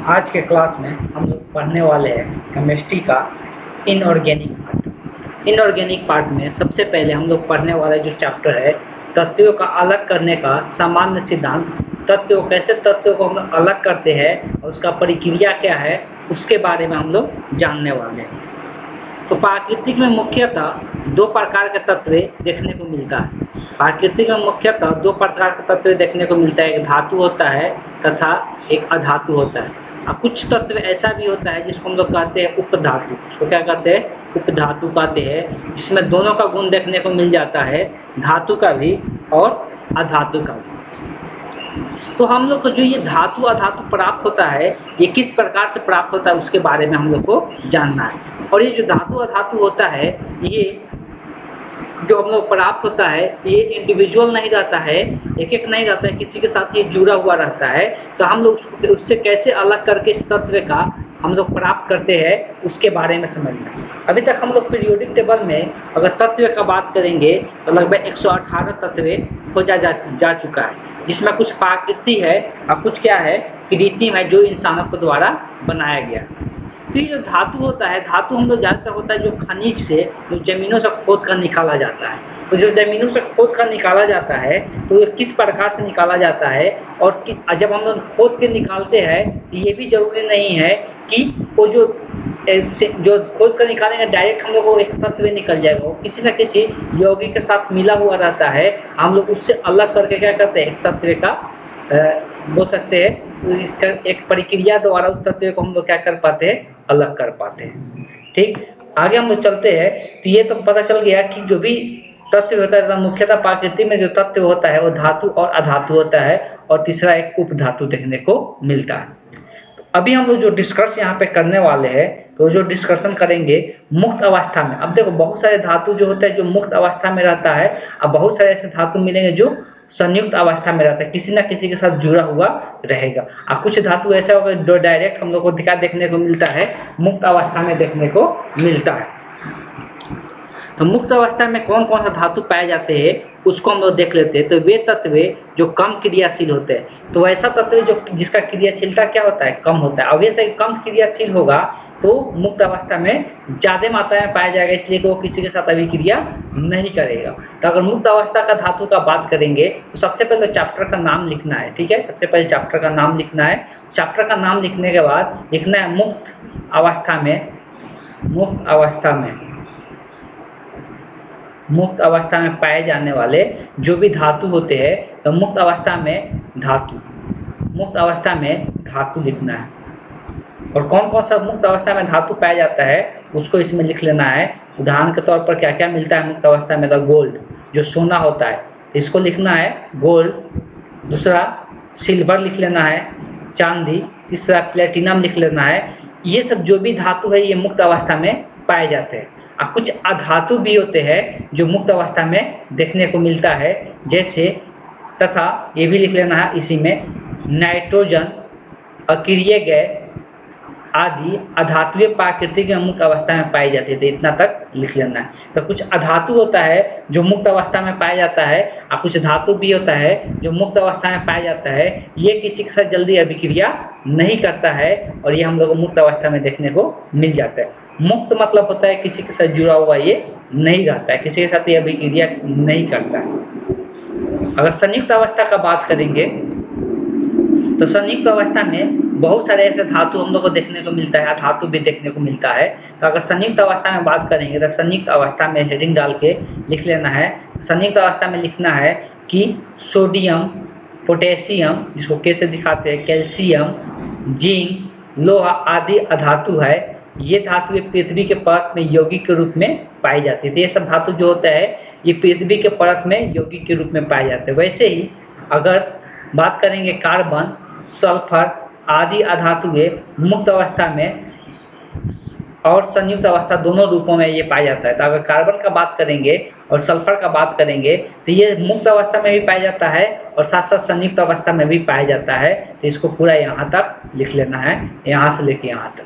आज के क्लास में हम लोग पढ़ने वाले हैं केमिस्ट्री का इनऑर्गेनिक पार्ट। इनऑर्गेनिक पार्ट में सबसे पहले हम लोग पढ़ने वाला जो चैप्टर है तत्वों का अलग करने का सामान्य सिद्धांत। तत्वों कैसे तत्वों को हम लोग अलग करते हैं और उसका प्रक्रिया क्या है उसके बारे में हम लोग जानने वाले हैं। तो प्राकृतिक में मुख्यतः दो प्रकार के तत्व देखने को मिलता है। प्राकृतिक में मुख्यतः दो प्रकार के तत्व देखने को मिलता है, एक धातु होता है तथा एक अधातु होता है। और कुछ तत्व ऐसा भी होता है जिसको हम लोग कहते हैं उपधातु। उसको क्या कहते हैं? उपधातु कहते हैं, जिसमें दोनों का गुण देखने को मिल जाता है, धातु का भी और अधातु का भी। तो हम लोग को जो ये धातु अधातु प्राप्त होता है ये किस प्रकार से प्राप्त होता है उसके बारे में हम लोग को जानना है। और ये जो धातु अधातु होता है ये जो हम लोग प्राप्त होता है ये इंडिविजुअल नहीं रहता है, एक एक नहीं रहता है, किसी के साथ ये जुड़ा हुआ रहता है। तो हम लोग उससे कैसे अलग करके इस तत्व का हम लोग प्राप्त करते हैं उसके बारे में समझना है। अभी तक हम लोग पीरियोडिक टेबल में अगर तत्व का बात करेंगे तो लगभग 118 तत्व खोजा जा चुका है, जिसमें कुछ प्राकृति है और कुछ क्या है कृत्रिम है जो इंसानों के द्वारा बनाया गया। तो ये जो धातु होता है, धातु हम लोग ज़्यादातर होता है जो खनिज से जो ज़मीनों से खोद कर निकाला जाता है। तो जो ज़मीनों से खोद कर निकाला जाता है तो किस प्रकार से निकाला जाता है और जब हम लोग खोद के निकालते हैं तो ये भी जरूरी नहीं है कि वो जो खोद कर निकालेंगे डायरेक्ट हम लोग को एक तत्व निकल जाएगा, वो किसी न किसी यौगिक के साथ मिला हुआ रहता है। हम लोग उससे अलग करके क्या करते हैं, एक तत्व का बोल सकते हैं एक प्रक्रिया द्वारा उस तत्व को हम लोग क्या कर पाते हैं, अलग कर पाते हैं। ठीक, आगे हम लोग चलते हैं। तो ये तो पता चल गया कि जो भी तत्व होता है मुख्यतः प्रकृति में जो तत्व होता है वो धातु और अधातु होता है, और तीसरा एक उपधातु देखने को मिलता है। तो अभी हम लोग जो डिस्कस यहाँ पे करने वाले हैं तो जो डिस्कशन करेंगे मुक्त अवस्था में। अब देखो बहुत सारे धातु जो होते हैं जो मुक्त अवस्था में रहता है, अब बहुत सारे ऐसे धातु मिलेंगे जो संयुक्त अवस्था में रहता है, किसी न किसी के साथ जुड़ा हुआ रहेगा। और कुछ धातु ऐसा होगा जो डायरेक्ट हम लोग को देखने को मिलता है, मुक्त अवस्था में देखने को मिलता है। तो मुक्त अवस्था में कौन कौन सा धातु पाए जाते हैं उसको हम लोग देख लेते हैं। तो वे तत्व जो कम क्रियाशील होते हैं, तो ऐसा तत्व जो जिसका क्रियाशीलता क्या होता है, कम होता है। अवश्य कम क्रियाशील होगा तो मुक्त अवस्था में ज़्यादा मात्रा में पाया जाएगा, इसलिए कि वो किसी के साथ अभिक्रिया नहीं करेगा। तो अगर मुक्त अवस्था का धातु का बात करेंगे तो सबसे पहले चैप्टर का नाम लिखना है। ठीक है, सबसे पहले चैप्टर का नाम लिखना है। चैप्टर का नाम लिखने के बाद लिखना है मुक्त अवस्था में पाए जाने वाले जो भी धातु होते हैं। तो मुक्त अवस्था में धातु लिखना है, और कौन कौन सा मुक्त अवस्था में धातु पाया जाता है उसको इसमें लिख लेना है। उदाहरण के तौर पर क्या क्या मिलता है मुक्त अवस्था में, तो गोल्ड जो सोना होता है इसको लिखना है गोल्ड, दूसरा सिल्वर लिख लेना है, चांदी, तीसरा प्लेटिनम लिख लेना है। ये सब जो भी धातु है ये मुक्त अवस्था में पाए जाते हैं। और कुछ अधातु भी होते हैं जो मुक्त अवस्था में देखने को मिलता है, जैसे तथा ये भी लिख लेना है इसी में नाइट्रोजन, अक्रिय गैस आदि अधातुएं प्राकृतिक में मुक्त अवस्था में पाई जाती है। तो इतना तक लिख लेना है। तो कुछ अधातु होता है जो मुक्त अवस्था में पाया जाता है, और कुछ धातु भी होता है जो मुक्त अवस्था में पाया जाता है, ये किसी के साथ जल्दी अभिक्रिया नहीं करता है और ये हम लोग को मुक्त अवस्था में देखने को मिल जाता है। मुक्त मतलब होता है किसी के साथ जुड़ा हुआ ये नहीं रहता है, किसी के साथ ये अभिक्रिया नहीं करता है। अगर संयुक्त अवस्था का बात करेंगे तो संयुक्त अवस्था में बहुत सारे ऐसे धातु हम लोग को देखने को मिलता है, धातु भी देखने को मिलता है। तो अगर संयुक्त अवस्था में बात करेंगे तो संयुक्त अवस्था में हेडिंग डाल के लिख लेना है। संयुक्त अवस्था में लिखना है कि सोडियम, पोटेशियम जिसको के से दिखाते हैं, कैल्शियम, जिंक, लोहा आदि अधातु है। ये धातु पृथ्वी के परत में यौगिक के रूप में पाई जाती है। तो ये सब धातु जो होता है ये पृथ्वी के परत में यौगिक के रूप में पाए जाते हैं। वैसे ही अगर बात करेंगे कार्बन, सल्फर आदि अधातुएं मुक्त अवस्था में और संयुक्त अवस्था दोनों रूपों में ये पाया जाता है। तो अगर कार्बन का बात करेंगे और सल्फर का बात करेंगे तो ये मुक्त अवस्था में भी पाया जाता है और साथ साथ संयुक्त अवस्था में भी पाया जाता है। तो इसको पूरा यहाँ तक लिख लेना है, यहाँ से लेके यहाँ तक।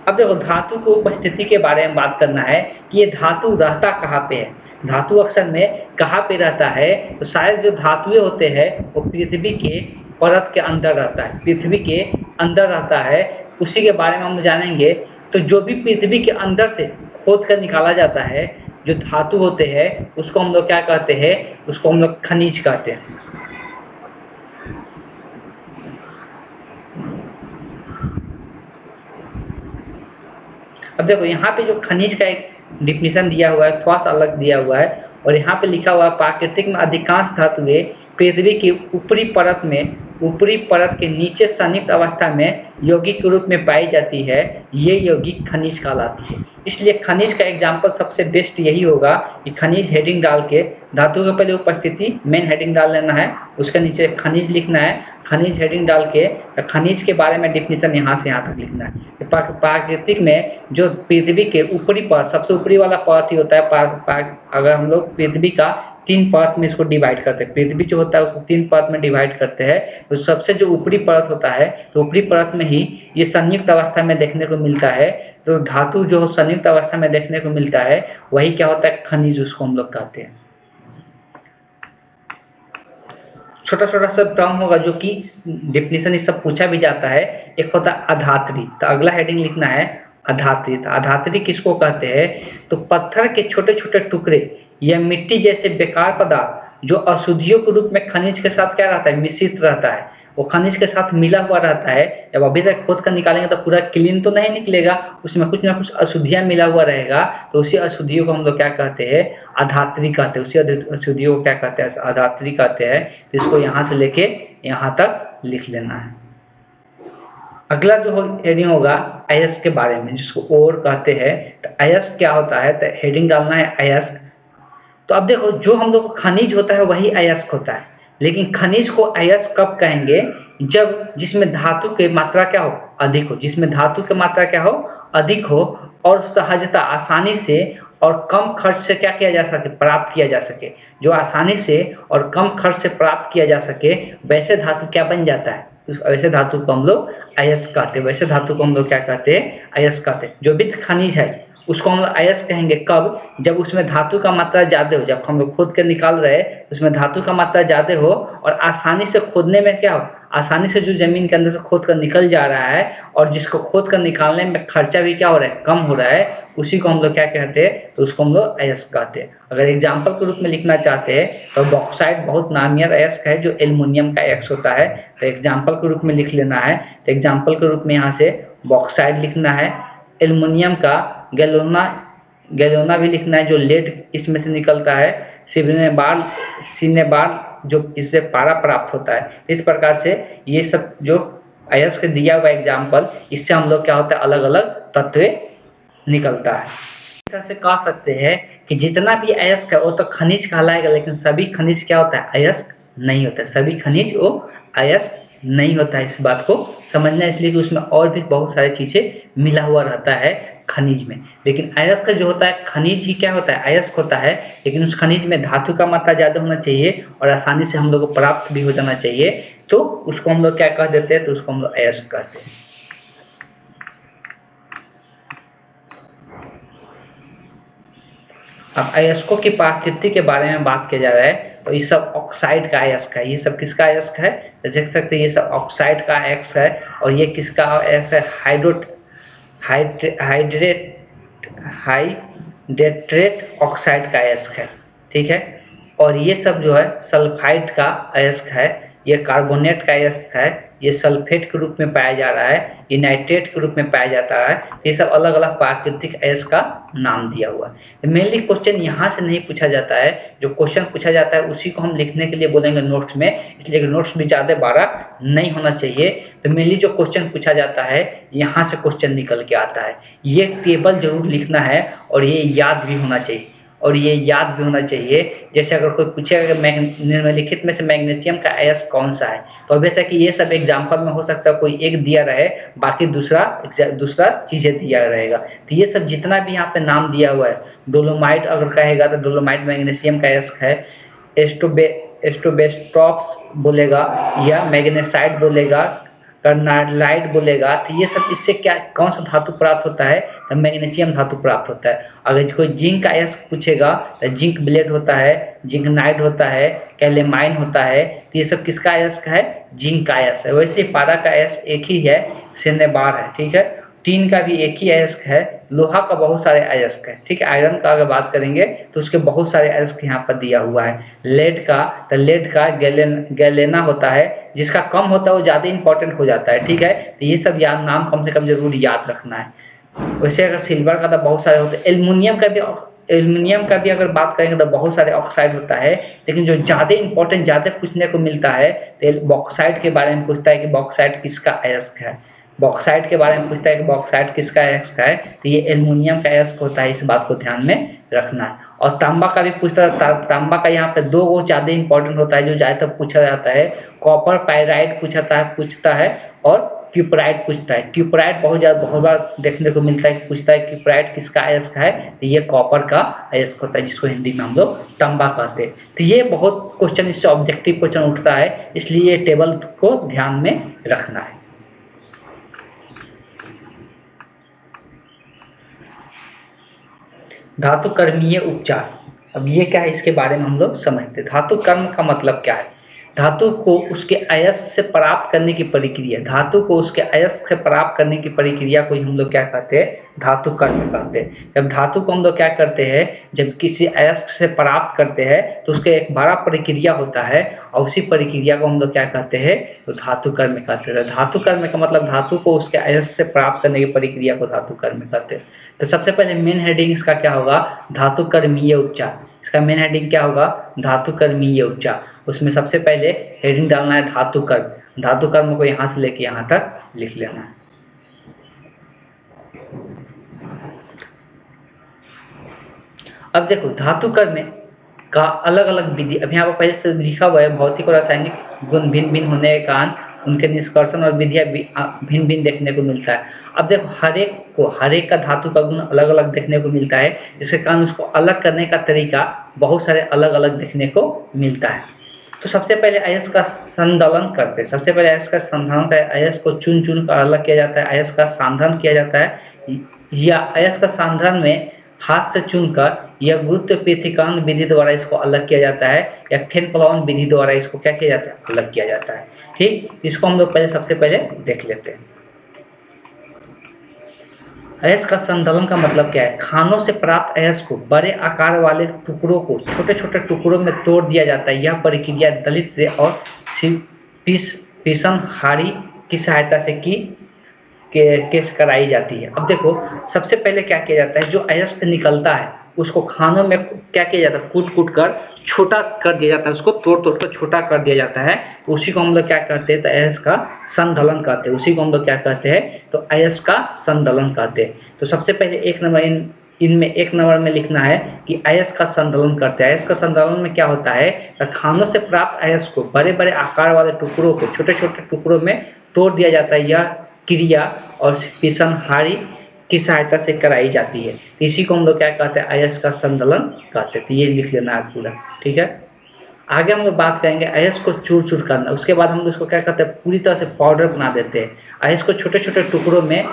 अब देखो धातु की उपस्थिति के बारे में बात करना है कि ये धातु रहता कहाँ पे है। धातु अक्सर में कहाँ पे रहता है, तो शायद जो धातुएं होते हैं वो पृथ्वी के परत के अंदर रहता है, पृथ्वी के अंदर रहता है, उसी के बारे में हम जानेंगे। तो जो भी पृथ्वी के अंदर से खोद कर निकाला जाता है, जो धातु होते हैं उसको हम लोग क्या कहते हैं, उसको हम लोग खनिज कहते हैं। अब देखो यहाँ पे जो खनिज का एक डिफिनीशन दिया हुआ है थोड़ा सा अलग दिया हुआ है, और यहाँ पे लिखा हुआ है प्राकृतिक में अधिकांश धातुएं पृथ्वी की ऊपरी परत में, ऊपरी परत के नीचे संयुक्त अवस्था में यौगिक के रूप में पाई जाती है, ये यौगिक खनिज कहलाती है। इसलिए खनिज का एग्जाम्पल सबसे बेस्ट यही होगा कि खनिज हेडिंग डाल के धातु के पहले उपस्थिति मेन हेडिंग डाल लेना है, उसके नीचे खनिज लिखना है, खनिज हेडिंग डाल के खनिज के बारे में डिफिनीशन यहाँ से यहाँ तक लिखना है। प्राकृतिक में जो पृथ्वी के ऊपरी परत, सबसे ऊपरी वाला परत ही होता है। अगर हम लोग पृथ्वी का 3 परत में इसको डिवाइड करते हैं, पृथ्वी जो होता है उसको 3 परत में डिवाइड करते हैं, तो सबसे जो ऊपरी परत होता है तो ऊपरी परत में ही ये संयुक्त अवस्था में देखने को मिलता है। तो धातु जो संयुक्त अवस्था में देखने को मिलता है वही क्या होता है, खनिज, उसको हम लोग कहते हैं। छोटा छोटा सा टर्म होगा जो कि डिफिनीशन इस सब पूछा भी जाता है। एक होता है अधात्री, तो अगला हेडिंग लिखना है अधात्री। तो अधात्री किसको कहते हैं, तो पत्थर के छोटे छोटे टुकड़े या मिट्टी जैसे बेकार पदार्थ जो अशुद्धियों के रूप में खनिज के साथ क्या रहता है, मिश्रित रहता है, वो खनिज के साथ मिला हुआ रहता है। जब अभी तक खोद कर निकालेंगे तो पूरा क्लीन तो नहीं निकलेगा, उसमें कुछ ना कुछ अशुद्धियाँ मिला हुआ रहेगा, तो उसी अशुद्धियों को हम लोग क्या कहते हैं, अधात्री कहते हैं। उसी अशुद्धियों को क्या कहते हैं, अधात्री कहते हैं। तो इसको यहाँ से लेके यहाँ तक लिख लेना है। अगला जो हेडिंग होगा अयस्क के बारे में, जिसको ओर कहते हैं। तो अयस्क क्या होता है, तो हेडिंग डालना है अयस्क। तो अब देखो जो हम लोग खनिज होता है वही अयस्क होता है, लेकिन खनिज को अयस्क कब कहेंगे, जब जिसमें धातु की मात्रा क्या हो, अधिक हो, जिसमें धातु की मात्रा क्या हो, अधिक हो, और सहजता, आसानी से और कम खर्च से क्या किया जा सके, प्राप्त किया जा सके। जो आसानी से और कम खर्च से प्राप्त किया जा सके वैसे धातु क्या बन जाता है, वैसे धातु को हम लोग अयस्क कहते हैं। वैसे धातु को हम लोग क्या कहते हैं, अयस्क कहते हैं। जो भी खनिज है उसको हम लोग अयस्क कहेंगे कब, जब उसमें धातु का मात्रा ज़्यादा हो। जब हम लोग खोद के निकाल रहे हैं उसमें धातु का मात्रा ज़्यादा हो और आसानी से खोदने में क्या हो, आसानी से जो जमीन के अंदर से खोद कर निकल जा रहा है और जिसको खोद कर निकालने में खर्चा भी क्या हो रहा है, कम हो रहा है, उसी को हम लोग क्या कहते हैं, तो उसको हम लोग अयस्क कहते हैं। अगर एग्जाम्पल के रूप में लिखना चाहते हैं तो बॉक्साइट बहुत नामियर अयस्क है जो एल्युमिनियम का अयस्क होता है, तो एग्जाम्पल के रूप में लिख लेना है। तो एग्जाम्पल के रूप में यहाँ से बॉक्साइट लिखना है। एल्युमिनियम का गैलोना भी लिखना है, जो लेड इसमें से निकलता है। सिनेबार जो इससे पारा प्राप्त होता है। इस प्रकार से ये सब जो अयस्क दिया हुआ एग्जाम्पल, इससे हम लोग क्या होता है, अलग अलग तत्व निकलता है। इस तरह से कह सकते हैं कि जितना भी अयस्क है वो तो खनिज कहलाएगा, लेकिन सभी खनिज क्या होता है, अयस्क नहीं होता है। सभी खनिज वो अयस्क नहीं होता है। इस बात को समझना, इसलिए कि उसमें और भी बहुत सारी चीज़ें मिला हुआ रहता है खनिज में। लेकिन अयस्क जो होता है, खनिज ही क्या होता है, अयस्क होता है, लेकिन उस खनिज में धातु का मात्रा ज़्यादा होना चाहिए और आसानी से हम लोग को प्राप्त भी हो जाना चाहिए, तो उसको हम लोग क्या कह देते हैं, तो उसको हम लोग अयस्क कहते हैं। अब अयस्कों की प्रकृति के बारे में बात किया जा रहा है, तो ये सब ऑक्साइड का अयस्क है। ये सब किसका अयस्क है, देख सकते हैं ये सब ऑक्साइड का अयस्क है। और ये किसका अयस्क है, हाइड्रेटेड ऑक्साइड का अयस्क है, ठीक है। और ये सब जो है सल्फाइड का अयस्क है, ये कार्बोनेट का अयस्क है, ये सल्फेट के रूप में पाया जा रहा है, ये नाइट्रेट के रूप में पाया जाता है। ये सब अलग अलग प्राकृतिक अयस्क का नाम दिया हुआ है। मेनली क्वेश्चन यहाँ से नहीं पूछा जाता है, जो क्वेश्चन पूछा जाता है उसी को हम लिखने के लिए बोलेंगे नोट्स में, इसलिए कि नोट्स भी ज़्यादा बड़ा नहीं होना चाहिए। तो मेनली जो क्वेश्चन पूछा जाता है यहाँ से क्वेश्चन निकल के आता है। ये टेबल जरूर लिखना है और ये याद भी होना चाहिए, और ये याद भी होना चाहिए। जैसे अगर कोई पूछेगा निम्नलिखित में से मैग्नीशियम का अयस्क कौन सा है, तो अब ऐसा कि ये सब एग्जाम्पल में हो सकता है कोई एक दिया रहे, बाकी दूसरा चीज़ें दिया रहेगा। तो ये सब जितना भी यहाँ पे नाम दिया हुआ है, डोलोमाइट अगर कहेगा तो डोलोमाइट मैग्नीशियम का अयस्क है, एस्टोबेस्टॉक्स बोलेगा या मैग्नेसाइट बोलेगा, कार्नाइट बोलेगा, तो ये सब इससे क्या कौन सा धातु प्राप्त होता है, तो मैग्नीशियम धातु प्राप्त होता है। अगर कोई जिंक का अयस्क पूछेगा तो जिंक ब्लेड होता है, जिंक नाइट होता है, कैलेमाइन होता है, तो ये सब किसका अयस्क है, जिंक का अयस्क है। वैसे पारा का अयस्क एक ही है, सेनेबार है, ठीक है। टीन का भी एक ही अयस्क है, लोहा का बहुत सारे अयस्क है, ठीक है। आयरन का अगर बात करेंगे तो उसके बहुत सारे अयस्क यहाँ पर दिया हुआ है। लेड का, तो लेड का गैलेना होता है, जिसका कम होता है वो ज़्यादा इंपॉर्टेंट हो जाता है, ठीक है। तो ये सब नाम कम से कम जरूर याद रखना है। वैसे अगर सिल्वर का तो बहुत सारे होते हैं। एल्युमिनियम का भी अगर बात करेंगे तो बहुत सारे ऑक्साइड होता है, लेकिन जो ज़्यादा इंपॉर्टेंट ज़्यादा पूछने को मिलता है तो बॉक्साइट के बारे में पूछता है कि बॉक्साइट किसका अयस्क है। बॉक्साइट के बारे में पूछता है कि बॉक्साइट किसका अयस्क है, तो ये एल्युमिनियम का अयस्क होता है। इस बात को ध्यान में रखना है। और तांबा का भी पूछता है। तांबा का यहाँ पे दो वो ज़्यादा इंपॉर्टेंट होता है जो ज़्यादातर पूछा जाता है। कॉपर पाइराइट पूछता है और क्यूपराइट पूछता है। क्यूपराइट बहुत बार देखने को मिलता है, पूछता है क्यूपराइट किसका अयस्क है, तो ये कॉपर का अयस्क होता है, जिसको हिंदी में हम लोग तांबा कहते हैं। तो ये बहुत क्वेश्चन इससे ऑब्जेक्टिव क्वेश्चन उठता है, इसलिए ये टेबल को ध्यान में रखना है। धातु कर्मीय उपचार, अब ये क्या है, इसके बारे में हम लोग समझते हैं। धातु कर्म का मतलब क्या है, धातु को उसके अयस्क से प्राप्त करने की प्रक्रिया, धातु को उसके अयस्क से प्राप्त करने की प्रक्रिया को हम लोग क्या कहते हैं, धातु कर्म कहते हैं। जब धातु को हम लोग क्या करते हैं, जब किसी अयस्क से प्राप्त करते हैं तो उसके एक बड़ा प्रक्रिया होता है और उसी प्रक्रिया को हम लोग क्या कहते हैं, तो धातु कर्म कहते हैं। धातु कर्म का मतलब धातु को उसके अयस्क से प्राप्त करने की प्रक्रिया को धातु कर्म कहते हैं। तो सबसे पहले मेन हेडिंग इसका क्या होगा, धातु कर्मीय उपचार। इसका मेन हेडिंग क्या होगा, धातु कर्मीय उपचार। उसमें सबसे पहले हेडिंग डालना है धातु कर्म। धातु कर्म को यहाँ से लेके यहाँ तक लिख लेना है। अब देखो धातु कर्म का अलग अलग विधि, अब यहाँ पर पहले से लिखा हुआ है, भौतिक और रासायनिक गुण भिन्न भिन्न होने के कारण उनके निष्कर्षण और विधियां भिन्न भिन्न देखने को मिलता है। अब देखो हर एक का धातु का गुण अलग अलग देखने को मिलता है, जिसके कारण उसको अलग करने का तरीका बहुत सारे अलग अलग देखने को मिलता है। तो सबसे पहले अयस्क का संदलन करते हैं। सबसे पहले अयस्क का संधारण का, अयस्क को चुन कर अलग किया जाता है, अयस्क का सांधन किया जाता है, या अयस्क का सांधन में हाथ से चुनकर या गुरुत्व पृथक्करण विधि द्वारा इसको अलग किया जाता है, या फेन प्लावन विधि द्वारा इसको क्या किया जाता है, अलग किया जाता है। ठीक, इसको हम लोग सबसे पहले देख लेते हैं। अयस्क का संदलन का मतलब क्या है, खानों से प्राप्त अयस्क को बड़े आकार वाले टुकड़ों को छोटे छोटे टुकड़ों में तोड़ दिया जाता है। यह प्रक्रिया दलित और पीसनहारी की सहायता से केस कराई जाती है। अब देखो सबसे पहले क्या किया जाता है, जो अयस्क निकलता है उसको खानों में क्या किया जाता है, कूट कर छोटा कर दिया जाता है, उसको तोड़ कर छोटा कर दिया जाता है। तो उसी को हम लोग क्या कहते हैं, तो अयस्क का संदलन कहते हैं। उसी को हम लोग क्या कहते हैं, तो अयस्क का संदलन कहते हैं। तो सबसे पहले एक नंबर इनमें एक नंबर में लिखना है कि अयस्क का संदलन करते हैं। अयस्क का संदलन में क्या होता है, खानों से प्राप्त अयस्क को बड़े बड़े आकार वाले टुकड़ों को छोटे छोटे टुकड़ों में तोड़ दिया जाता है। यह क्रिया और पीसनहारी की सहायता से कराई जाती है। तो इसी को हम लोग क्या कहते हैं, अयस्क का संदलन कहते हैं। तो ये लिख लेना है पूरा, ठीक है। आगे हम लोग बात करेंगे अयस्क को चूर चूर करना। उसके बाद हम लोग इसको क्या कहते हैं, पूरी तरह से पाउडर बना देते हैं। अयस्क को छोटे छोटे टुकड़ों में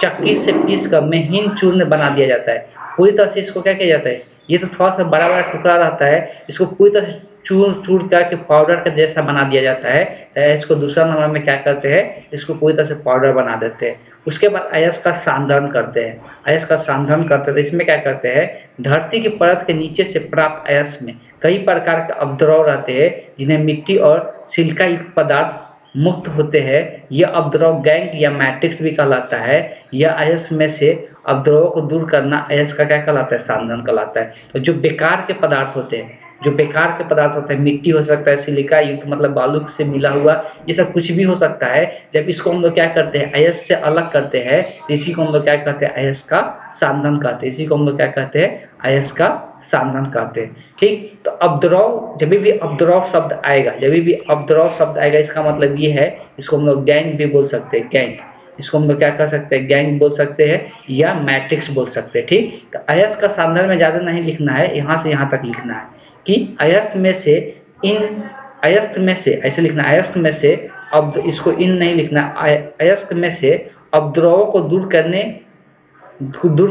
चक्की से पीस कर महीन चूर्ण बना दिया जाता है। पूरी तरह से इसको क्या किया जाता है, ये तो थोड़ा सा बड़ा बड़ा टुकड़ा रहता है, इसको पूरी तरह से चूर करके पाउडर का जैसा बना दिया जाता है। इसको दूसरा नंबर में क्या करते हैं, इसको पूरी तरह से पाउडर बना देते हैं। उसके बाद अयस्क का सांधन करते हैं। अयस्क का सांधन करते हैं, इसमें क्या करते हैं, धरती की परत के नीचे से प्राप्त अयस्क में कई प्रकार के अपद्रव रहते हैं, जिन्हें मिट्टी और सिलिका युक्त पदार्थ मुक्त होते हैं। यह अपद्रव गैंग या मैट्रिक्स भी कहलाता है। यह अयस्क में से अपद्रवों को दूर करना अयस्क का क्या कहलाता है, सांधन कहलाता है। तो जो बेकार के पदार्थ होते हैं, मिट्टी हो सकता है, सिलिका युक्त मतलब बालू से मिला हुआ, ये सब कुछ भी हो सकता है। जब इसको हम लोग क्या करते हैं, अयस्क से अलग करते हैं, तो इसी को हम लोग क्या कहते हैं, अयस्क का सांधन कहते हैं। इसी को हम लोग क्या कहते हैं, अयस्क का सांधन कहते हैं। ठीक, तो अपद्रव, जब भी अपद्रव शब्द आएगा, इसका मतलब ये है, इसको हम लोग गैंग भी बोल सकते हैं। गैंग, इसको हम लोग क्या कर सकते हैं, गैंग बोल सकते हैं या मैट्रिक्स बोल सकते हैं। ठीक, तो अयस्क का सांधन में ज़्यादा नहीं लिखना है, यहाँ से यहाँ तक लिखना है कि अयस्क में से ऐसे लिखना, अयस्क में से अब इसको इन नहीं लिखना, अयस्क में से अपद्रवों को दूर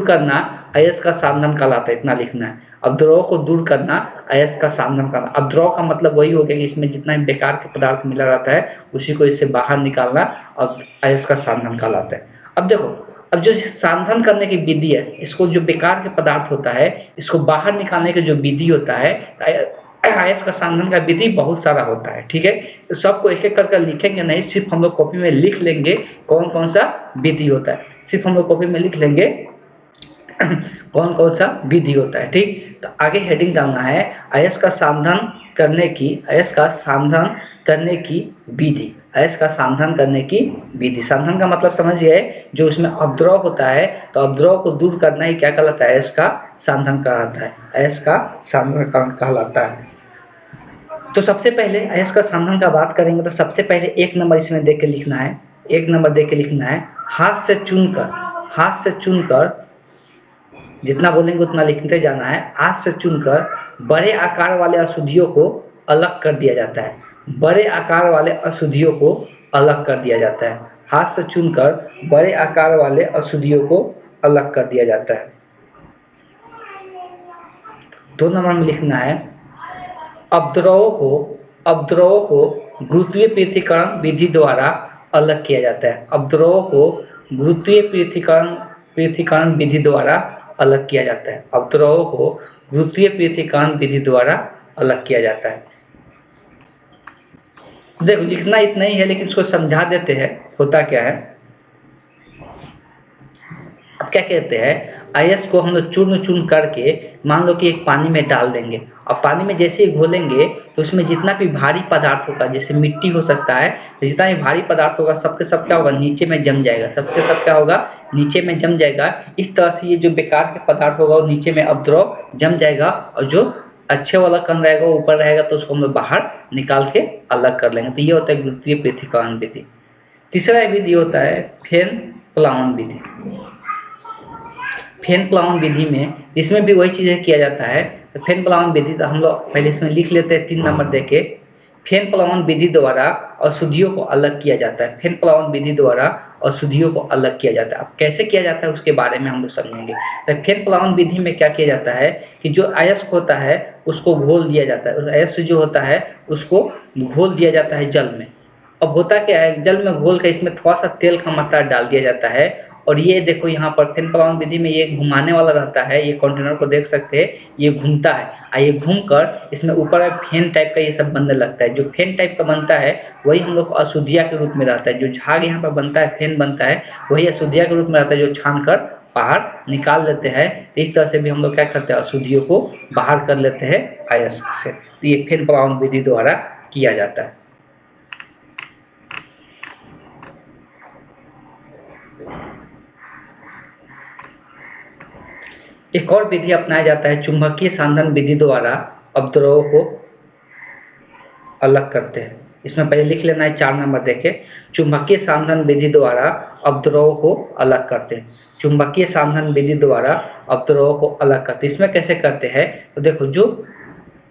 करना अयस्क का साधन कहलाता है, इतना लिखना है। अपद्रवों को दूर करना अयस्क का साधन करना। अपद्रव का मतलब वही हो गया कि इसमें जितना भी बेकार के पदार्थ मिला रहता है उसी को इससे बाहर निकालना और अयस्क का साधन कहलाता है। अब देखो, अब जो साधन करने की विधि है, इसको जो बेकार के पदार्थ होता है इसको बाहर निकालने की जो विधि होता है, अयस्क का साधन का विधि बहुत सारा होता है, ठीक है। तो सबको एक एक करके लिखेंगे नहीं, सिर्फ हम लोग कॉपी में लिख लेंगे कौन कौन सा विधि होता है, सिर्फ हम लोग कॉपी में लिख लेंगे कौन कौन सा विधि होता है, ठीक। तो आगे हेडिंग डालना है अयस्क का साधन करने की, अयस्क का साधन करने की विधि, अयस्क का साधन करने की विधि। साधन का मतलब समझिए, जो उसमें अपद्रव होता है तो अपद्रव को दूर करना ही क्या कहलाता है, अयस्क का साधन कहलाता है, अयस्क का साधन कहलाता है। तो सबसे पहले अयस्क का साधन का बात करेंगे तो सबसे पहले एक नंबर इसमें देख के लिखना है, एक नंबर देख के लिखना है, हाथ से चुनकर जितना बोलेंगे उतना लिखते जाना है। हाथ से चुनकर बड़े आकार वाले अशुद्धियों को अलग कर दिया जाता है, बड़े आकार वाले अशुद्धियों को अलग कर दिया जाता है। हाथ से चुनकर बड़े आकार वाले अशुद्धियों को अलग कर दिया जाता है। 2 नंबर में लिखना है, अपद्रवों को गुरुत्वीय पृथक्करण विधि द्वारा अलग किया जाता है। अपद्रवों को गुरुत्वीय पृथक्करण विधि द्वारा अलग किया जाता है। अपद्रवों को गुरुत्वीय पृथक्करण विधि द्वारा अलग किया जाता है। देखो, लिखना इतना ही है लेकिन इसको समझा देते हैं होता क्या है। अब क्या कहते हैं, अयस्क को हम लोग चूर्ण करके मान लो कि एक पानी में डाल देंगे, और पानी में जैसे ही घोलेंगे तो उसमें जितना भी भारी पदार्थ होगा, जैसे मिट्टी हो सकता है, जितना भी भारी पदार्थ होगा सबके सब क्या होगा, नीचे में जम जाएगा, सबके सब क्या होगा, नीचे में जम जाएगा। इस तरह से ये जो बेकार के पदार्थ होगा वो नीचे में अपद्रव जम जाएगा, और जो अच्छे वाला कण रहेगा वो ऊपर रहेगा, तो उसको हम लोग बाहर निकाल के अलग कर लेंगे। तो ये होता है गुरुत्वीय पृथक्करण विधि। तीसरा विधि होता है फेन प्लावन विधि। फेन प्लावन विधि में इसमें भी वही चीज़ें किया जाता है। तो फेन प्लावन विधि तो हम लोग पहले इसमें लिख लेते हैं 3 नंबर देके। फेन प्लावन विधि द्वारा अशुद्धियों को अलग किया जाता है। फेन प्लावन विधि द्वारा अशुद्धियों को अलग किया जाता है। अब कैसे किया जाता है उसके बारे में हम लोग समझेंगे। तो फेन प्लावन विधि में क्या किया जाता है कि जो अयस्क होता है उसको घोल दिया जाता है, उस अयस्क जो होता है उसको घोल दिया जाता है जल में। अब होता क्या है, जल में घोल कर इसमें थोड़ा सा तेल का मात्रा डाल दिया जाता है, और ये देखो यहाँ पर फेन प्लावन विधि में ये घुमाने वाला रहता है, ये कंटेनर को देख सकते हैं, ये घूमता है, और ये घूमकर इसमें ऊपर फेन टाइप का ये सब बनने लगता है। जो फेन टाइप का बनता है वही हम लोग अशुद्धिया के रूप में रहता है। जो झाग यहाँ पर बनता है, फेन बनता है, वही अशुद्धिया के रूप में रहता है, जो छान कर बाहर निकाल लेते हैं। तो इस तरह से भी हम लोग क्या करते हैं, अशुद्धियों को बाहर कर लेते हैं अयस्क से। तो ये फेन प्लावन विधि द्वारा किया जाता है। एक और विधि अपनाया जाता है, चुंबकीय सांधन विधि द्वारा अपद्रवों को अलग करते हैं। इसमें पहले लिख लेना है 4 नंबर देखे, चुंबकीय सांधन विधि द्वारा अपद्रवों को अलग करते हैं। चुंबकीय सांधन विधि द्वारा अपद्रवों को अलग करते हैं। इसमें कैसे करते हैं, तो देखो, जो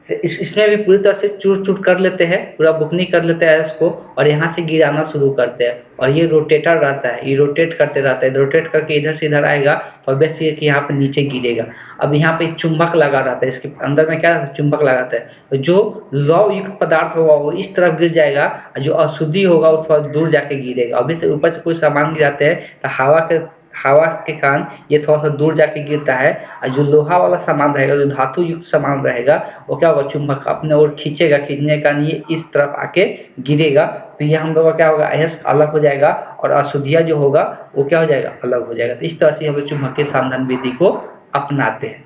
इसमें भी पूरी तरह से चूर कर लेते हैं, पूरा बुकनी कर लेते हैं इसको, और यहाँ से गिराना शुरू करते हैं, और ये रोटेटर रहता है, ये रोटेट करते रहता है, रोटेट करके इधर से इधर आएगा, और बेस्ट ये कि यहाँ पे नीचे गिरेगा। अब यहाँ पे चुंबक लगा रहता है, इसके अंदर में क्या चुंबक लगाता है, तो जो लौह युक्त पदार्थ होगा वो इस तरफ गिर जाएगा, और जो अशुद्धि होगा वो थोड़ा दूर जाके गिरेगा। अभी से ऊपर से कोई सामान गिराते हैं तो हवा के कारण ये थोड़ा सा दूर जाके गिरता है, और जो लोहा वाला सामान रहेगा, जो धातु युक्त सामान रहेगा, वो क्या होगा, चुंबक अपने ओर खींचेगा, खींचने का ये इस तरफ आके गिरेगा। तो ये हम लोग का क्या होगा, अयस्क अलग हो जाएगा, और अशुद्धियाँ जो होगा वो क्या हो जाएगा, अलग हो जाएगा। तो इस तरह से हम लोग चुंबकीय सांधन विधि को अपनाते हैं।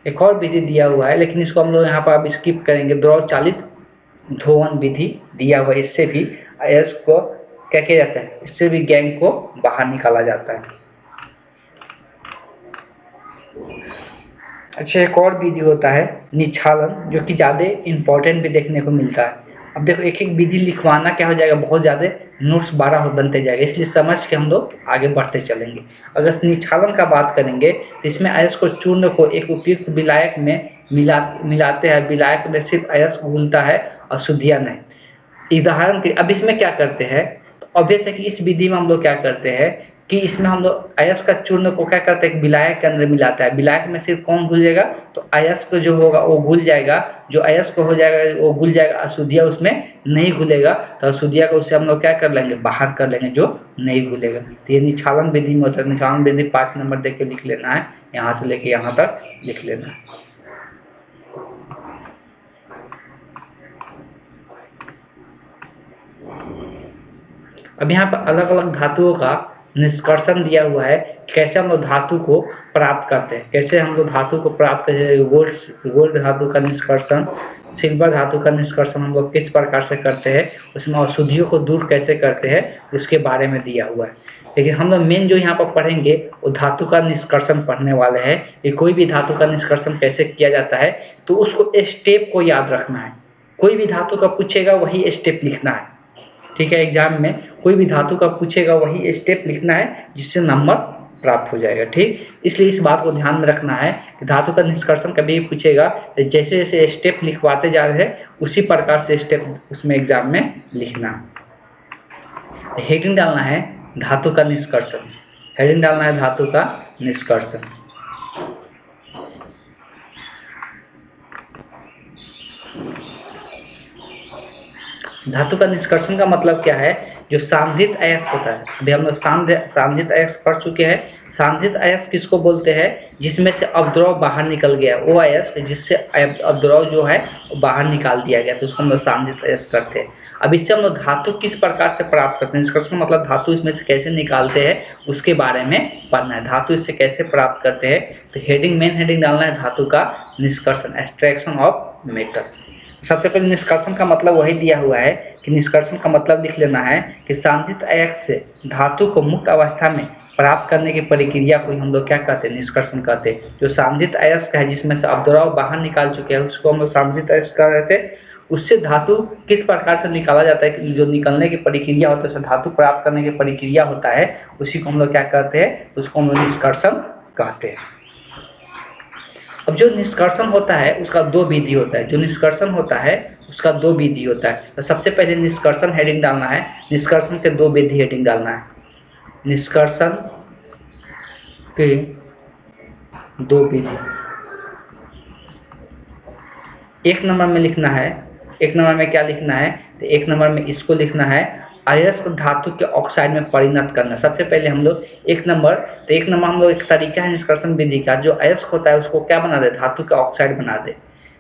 एक और विधि दिया हुआ है, लेकिन इसको हम लोग यहाँ पर अब स्किप करेंगे। द्रव चालित धोवन विधि दिया हुआ है, इससे भी अयस्क को क्या किया जाता है, इससे भी गैंग को बाहर निकाला जाता है। अच्छा, एक और विधि होता है निच्छालन, जो कि ज़्यादा इम्पोर्टेंट भी देखने को मिलता है। अब देखो, एक एक विधि लिखवाना क्या हो जाएगा, बहुत ज़्यादा नोट्स 12 बनते जाएगा, इसलिए समझ के हम लोग आगे बढ़ते चलेंगे। अगर निच्छालन का बात करेंगे तो इसमें अयस्क को चूर्ण को एक उपयुक्त विलायक में मिलाते हैं, विलायक में सिर्फ अयस्क घुलता है, अशुद्धियाँ नहीं। उदाहरण के अब इसमें क्या करते हैं, तो ऑब्वियस है कि इस विधि में हम लोग क्या करते हैं कि इसमें हम लोग अयस्क का चूर्ण को क्या करते हैं, विलायक के अंदर मिलाता है। विलायक में सिर्फ कौन घुलेगा, तो अयस्क जो होगा वो घुल जाएगा, जो अयस्क हो जाएगा वो घुल जाएगा, अशुद्धियाँ उसमें नहीं घुलेगा, तो अशुद्धियाँ को उससे हम लोग क्या कर लेंगे, बाहर कर लेंगे, जो नहीं घुलेगा। तो ये निक्षालन विधि में होता है। निक्षालन विधि 5 नंबर देख के लिख लेना है, यहाँ से लेके यहाँ तक लिख लेना है। अब यहाँ पर अलग अलग धातुओं का निष्कर्षण दिया हुआ है, कैसे हम लोग धातु को प्राप्त करते हैं, कैसे हम लोग धातु को प्राप्त करते हैं। गोल्ड धातु का निष्कर्षण, सिल्वर धातु का निष्कर्षण हम लोग किस प्रकार से करते हैं, उसमें अशुद्धियों को दूर कैसे करते हैं, उसके बारे में दिया हुआ है। लेकिन हम लोग मेन जो यहाँ पर पढ़ेंगे वो धातु का निष्कर्षण पढ़ने वाले हैं। कि कोई भी धातु का निष्कर्षण कैसे किया जाता है, तो उसको स्टेप को याद रखना है। कोई भी धातु का पूछेगा वही स्टेप लिखना है, ठीक है। एग्जाम में कोई भी धातु का पूछेगा वही स्टेप लिखना है, जिससे नंबर प्राप्त हो जाएगा, ठीक। इसलिए इस बात को ध्यान में रखना है कि धातु का निष्कर्षण कभी भी पूछेगा, जैसे जैसे स्टेप लिखवाते जा रहे हैं उसी प्रकार से स्टेप उसमें एग्जाम में लिखना। हेडिंग डालना है धातु का निष्कर्षण, हेडिंग डालना है धातु का निष्कर्षण। धातु का निष्कर्षण का मतलब क्या है, जो सांधित अयस्क होता है। अभी हम लोग सांधित अयस्क पढ़ चुके हैं। सांधित अयस्क किसको बोलते हैं, जिसमें से अवद्रव बाहर निकल गया, वो अयस्क जिससे अवद्रव जो है वो बाहर निकाल दिया गया, तो उसको हम लोग सांधित अयस्क करते हैं। अब इससे हम लोग धातु किस प्रकार से प्राप्त करते हैं, निष्कर्षण मतलब धातु इसमें से कैसे निकालते हैं उसके बारे में पढ़ना है। धातु इससे कैसे प्राप्त करते हैं, तो हेडिंग, मेन हेडिंग डालना है धातु का निष्कर्षण, एक्सट्रैक्शन ऑफ मेटल। सबसे पहले निष्कर्षण का मतलब वही दिया हुआ है कि निष्कर्षण का मतलब लिख लेना है कि सांधित अयस्क से धातु को मुक्त अवस्था में प्राप्त करने की प्रक्रिया को हम लोग क्या कहते हैं, निष्कर्षण कहते हैं। जो सांधित अयस्क है जिसमें से अवद्रव बाहर निकाल चुके हैं उसको हम लोग सांधित अयस्क कह रहे थे। उससे धातु किस प्रकार से निकाला जाता है, कि जो निकलने की प्रक्रिया होता है, उससे धातु प्राप्त करने की प्रक्रिया होता है, उसी को हम लोग क्या कहते हैं, उसको हम लोग निष्कर्षण कहते हैं। अब जो निष्कर्षण होता है उसका दो विधि होता है, जो निष्कर्षण होता है उसका दो विधि होता है। तो सबसे पहले निष्कर्षण हेडिंग डालना है, निष्कर्षण के दो विधि हेडिंग डालना है। निष्कर्षण के दो विधि, एक नंबर में लिखना है, एक नंबर में क्या लिखना है, तो एक नंबर में इसको लिखना है, अयस्क धातु के ऑक्साइड में परिणत करना। सबसे पहले हम लोग एक नंबर हम लोग एक तरीका है निष्कर्षण विधि का, जो अयस्क होता है उसको क्या बना दे, धातु का ऑक्साइड बना दे।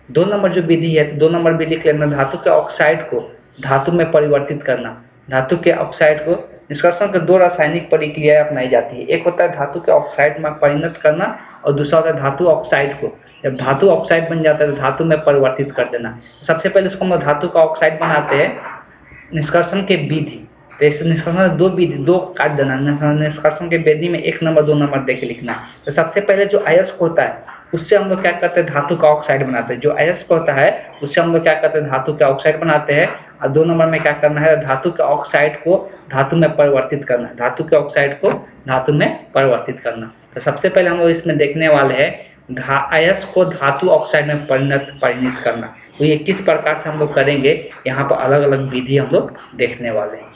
दो नंबर जो विधि है, दो नंबर भी लिख लेना, धातु के ऑक्साइड को धातु में परिवर्तित करना। धातु के ऑक्साइड को, निष्कर्षण के दो रासायनिक प्रक्रियाएं अपनाई जाती है, एक होता है धातु के ऑक्साइड में परिणत करना और दूसरा होता है धातु ऑक्साइड को, जब धातु ऑक्साइड बन जाता है तो धातु में परिवर्तित कर देना। सबसे पहले उसको हम धातु का ऑक्साइड बनाते हैं निष्कर्षण के विधि। तो इस निष्कर्षण दो विधि, दो काट देना। निष्कर्षण के विधि में एक नंबर दो नंबर देके लिखना। तो सबसे पहले जो अयस्क होता है उससे हम लोग क्या करते हैं, धातु का ऑक्साइड बनाते हैं। जो अयस्क होता है उससे हम लोग क्या करते हैं, धातु का ऑक्साइड बनाते हैं। और दो नंबर में क्या करना है, धातु के ऑक्साइड को धातु में परिवर्तित करना है, धातु के ऑक्साइड को धातु में परिवर्तित करना। तो सबसे पहले हम लोग इसमें देखने वाले हैं अयस्क को धातु ऑक्साइड में परिणत करना। तो ये किस प्रकार से हम लोग करेंगे, यहाँ पर अलग अलग विधि हम लोग देखने वाले हैं।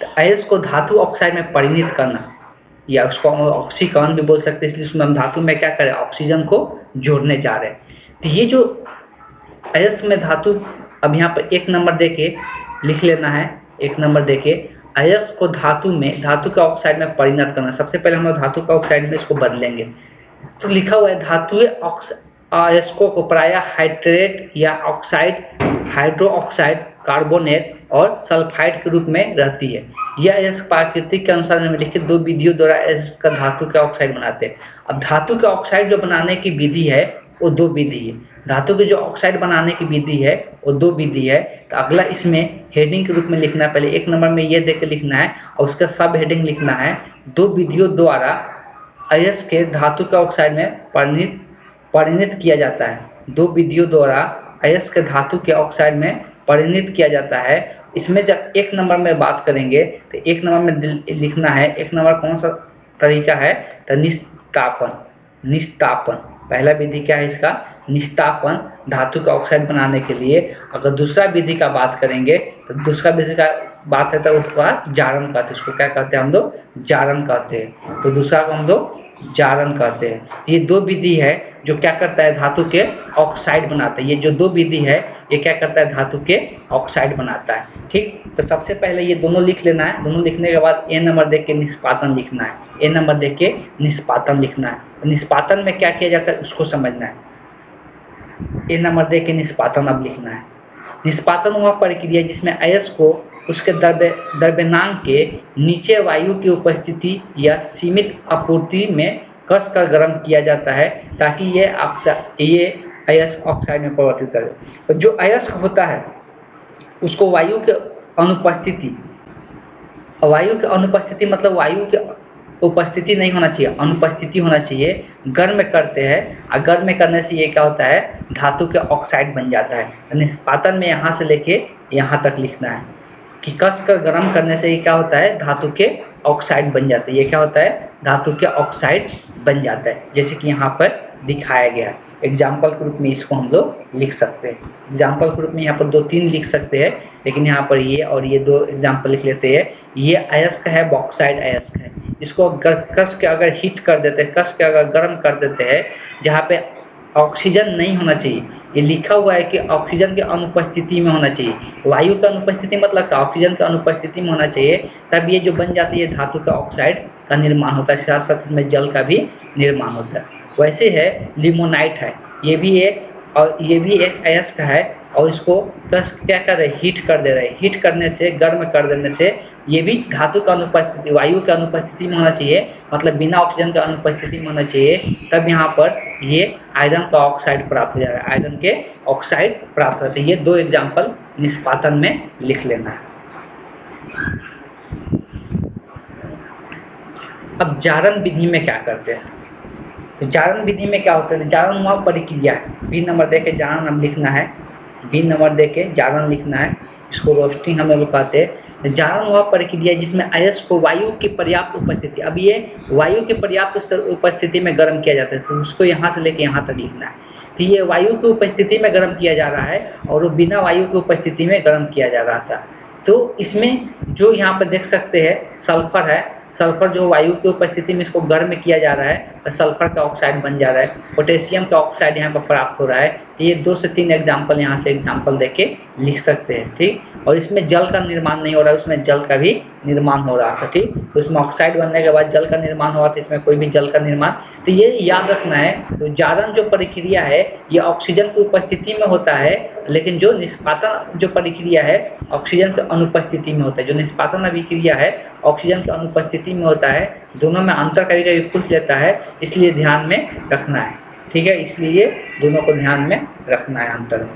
तो अयस्क को धातु ऑक्साइड में परिणत करना, या उसको हम ऑक्सीकरण भी बोल सकते हैं, इसलिए उसमें हम धातु में क्या करें, ऑक्सीजन को जोड़ने जा रहे हैं। तो ये जो अयस्क में धातु, अब यहाँ पर एक नंबर देके लिख लेना है, एक नंबर देके अयस्क को धातु में, धातु के ऑक्साइड में परिणत करना। सबसे पहले हम लोग धातु का ऑक्साइड में इसको बदलेंगे। तो लिखा हुआ है धातुएं अयस्कों को प्रायः हाइड्रेट या ऑक्साइड, हाइड्रो ऑक्साइड, कार्बोनेट और सल्फाइड के रूप में रहती है। यह अयस्क प्राकृतिक के अनुसार निम्नलिखित दो विधियों द्वारा अयस्क का धातु का ऑक्साइड बनाते हैं। अब धातु का ऑक्साइड जो बनाने की विधि है वो दो विधि है। धातु की जो ऑक्साइड बनाने की विधि है वो दो विधि है। तो अगला इसमें हेडिंग के रूप में लिखना है, पहले एक नंबर में ये देकर लिखना है और उसका सब हेडिंग लिखना है, दो विधियों द्वारा अयस्क के धातु के ऑक्साइड में परिणत किया जाता है। दो विधियों द्वारा अयस्क के धातु के ऑक्साइड में परिणत किया जाता है। इसमें जब एक नंबर में बात करेंगे तो एक नंबर में लिखना है, एक नंबर कौन सा तरीका है, तो निष्तापन। पहला विधि क्या है इसका, निष्तापन धातु का ऑक्साइड बनाने के लिए। अगर दूसरा विधि का बात करेंगे तो दूसरा विधि का बात है तो उसका जारण कहते हैं, इसको क्या कहते हैं हम लोग, जारण कहते हैं। तो दूसरा को हम लोग जारण कहते हैं। ये दो विधि है जो क्या करता है, धातु के ऑक्साइड बनाता है। ये जो दो विधि है ये क्या करता है, धातु के ऑक्साइड बनाता है। ठीक, तो सबसे पहले ये दोनों लिख लेना है। दोनों लिखने के बाद ए नंबर दे के निष्पादन लिखना है, ए नंबर दे के निष्पादन लिखना है। निष्पादन में क्या किया जाता है उसको समझना है। ए नंबर दे के निष्पादन अब लिखना है। निष्पादन वह प्रक्रिया जिसमें अयस्क को उसके द्रव्यनांक के नीचे वायु की उपस्थिति या सीमित आपूर्ति में कसकर गर्म किया जाता है ताकि ये अयस्क ऑक्साइड में परिवर्तित करे। तो जो अयस्क होता है उसको वायु के अनुपस्थिति मतलब वायु के उपस्थिति नहीं होना चाहिए, अनुपस्थिति होना चाहिए, गर्म करते हैं। और गर्म करने से ये क्या होता है, धातु के ऑक्साइड बन जाता है। निष्पादन में यहाँ से लेके यहाँ तक लिखना है कि कसकर गर्म करने से ये क्या होता है, धातु के ऑक्साइड बन जाते हैं। ये क्या होता है, धातु के ऑक्साइड बन जाता है, जैसे कि यहाँ पर दिखाया गया है। एग्जाम्पल के रूप में इसको हम लोग लिख सकते हैं। एग्जाम्पल के रूप में यहाँ पर 2-3 लिख सकते हैं, लेकिन यहाँ पर ये और ये 2 एग्जाम्पल लिख लेते हैं। ये अयस्क है, बॉक्साइड अयस्क है। इसको कस के अगर हीट कर देते हैं, कस के अगर गर्म कर देते हैं, जहाँ पे ऑक्सीजन नहीं होना चाहिए, ये लिखा हुआ है कि ऑक्सीजन के अनुपस्थिति में होना चाहिए। वायु की अनुपस्थिति मतलब क्या, ऑक्सीजन की अनुपस्थिति में होना चाहिए, तब ये जो बन जाती है धातु का ऑक्साइड का निर्माण होता है। साथ साथ में जल का भी निर्माण होता है। वैसे है लिमोनाइट है, ये भी एक अयस्क है और इसको कस क्या कर रहे हैं, हीट कर दे रहे हैं। हीट करने से, गर्म कर देने से ये भी धातु का अनुपस्थिति, वायु की अनुपस्थिति में होना चाहिए, मतलब बिना ऑक्सीजन का अनुपस्थिति में होना चाहिए। तब यहाँ पर ये आयरन का ऑक्साइड प्राप्त हो जा रहा है, आयरन के ऑक्साइड प्राप्त होते हैं। ये 2 एग्जाम्पल निष्पादन में लिख लेना है। अब जारण विधि में क्या करते हैं, तो जारण विधि में क्या होता है, जारण वह प्रक्रिया है। बी नंबर दे के जारण हम लिखना है, बी नंबर दे के जारण लिखना है। इसको रोस्टिंग हम लोग कहते हैं। जारण वह प्रक्रिया जिसमें अयस्क को वायु की पर्याप्त उपस्थिति, अब ये वायु की पर्याप्त उपस्थिति में गर्म किया जाता है, तो उसको यहाँ से लेके यहाँ तक लिखना है। तो ये वायु की उपस्थिति में गर्म किया जा रहा है और वो बिना वायु की उपस्थिति में गर्म किया जा रहा था। तो इसमें जो यहाँ पर देख सकते हैं सल्फर है, सल्फर जो वायु की उपस्थिति में इसको गर्म किया जा रहा है तो सल्फर का ऑक्साइड बन जा रहा है। पोटेशियम का ऑक्साइड यहाँ पर प्राप्त हो रहा है। ये 2 से 3 एग्जाम्पल यहाँ से एग्जाम्पल देके लिख सकते हैं। ठीक, और इसमें जल का निर्माण नहीं हो रहा है, उसमें जल का भी निर्माण हो रहा था। ठीक, तो इसमें ऑक्साइड बनने के बाद जल का निर्माण हुआ था, इसमें कोई भी जल का निर्माण, तो ये याद रखना है। तो जारण जो प्रक्रिया है ये ऑक्सीजन की उपस्थिति में होता है, लेकिन जो निष्पादन जो प्रक्रिया है ऑक्सीजन की अनुपस्थिति में होता है। जो निष्पादन अभिक्रिया है ऑक्सीजन की अनुपस्थिति में होता है। दोनों में अंतर कभी कभी पूछ लेता है, इसलिए ध्यान में रखना है। ठीक है, इसलिए दोनों को ध्यान में रखना है अंतर में।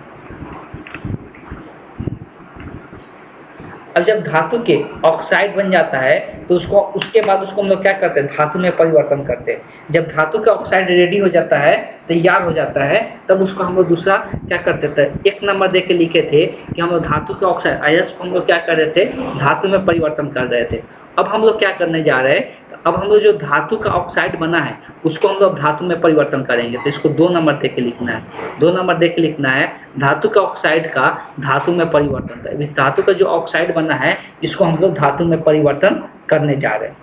अब जब धातु के ऑक्साइड बन जाता है तो उसके बाद उसको हम लोग क्या करते हैं, धातु में परिवर्तन करते हैं। जब धातु का ऑक्साइड रेडी हो जाता है, तैयार हो जाता है, तब उसको हम लोग दूसरा क्या करते थे, 1 नंबर दे के लिखे थे कि हम लोग धातु के ऑक्साइड अयस्क को हम लोग क्या कर रहे थे, धातु में परिवर्तन कर रहे थे। अब हम लोग क्या करने जा रहे हैं, अब हम लोग जो धातु का ऑक्साइड बना है उसको हम लोग धातु में परिवर्तन करेंगे। तो इसको 2 नंबर दे के लिखना है, 2 नंबर दे के लिखना है धातु का ऑक्साइड का धातु में परिवर्तन। इस धातु का जो ऑक्साइड बना है इसको हम लोग धातु में परिवर्तन करने जा रहे हैं।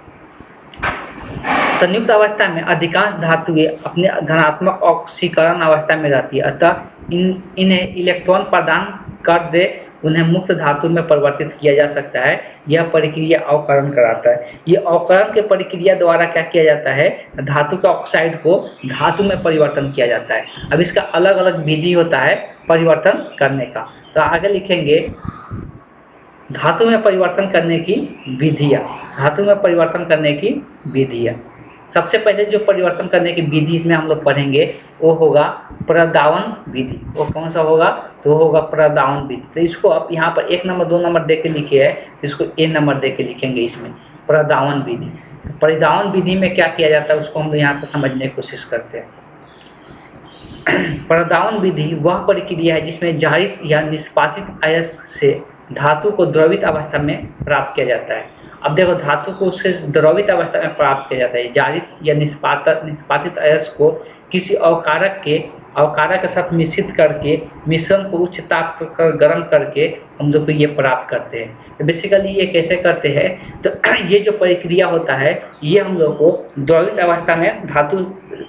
संयुक्त अवस्था में अधिकांश धातुएं अपने धनात्मक ऑक्सीकरण अवस्था में रहती है, अतः इन्हें इलेक्ट्रॉन प्रदान कर दे उन्हें मुक्त धातु में परिवर्तित किया जा सकता है। यह प्रक्रिया अवकरण कराता है। ये अवकरण के प्रक्रिया द्वारा क्या किया जाता है, धातु के ऑक्साइड को धातु में परिवर्तन किया जाता है। अब इसका अलग अलग विधि होता है परिवर्तन करने का, तो आगे लिखेंगे धातु में परिवर्तन करने की विधियाँ। धातु में परिवर्तन करने की विधियाँ, सबसे पहले जो परिवर्तन करने की विधि इसमें हम लोग पढ़ेंगे वो होगा प्रदावन विधि। वो कौन सा होगा, तो होगा प्रदावन विधि। तो इसको आप यहाँ पर 1 नंबर 2 नंबर दे के लिखे है, इसको ए नंबर दे के लिखेंगे इसमें प्रदावन विधि। प्रदावन विधि में क्या किया जाता है उसको हम लोग यहाँ पर समझने की कोशिश करते हैं। प्रदावन विधि वह प्रक्रिया है जिसमें जारित या निष्पादित अयस्क से धातु को द्रवित अवस्था में प्राप्त किया जाता है अब देखो धातु को उससे द्रवित अवस्था में प्राप्त किया जाता है। जारित या निष्पादित अयस्क को किसी अवकारक के साथ मिश्रित करके मिश्रण को उच्च ताप पर गर्म करके हम लोग को ये प्राप्त करते हैं। तो बेसिकली ये कैसे करते हैं, तो ये जो प्रक्रिया होता है ये हम लोग को द्रवित अवस्था में धातु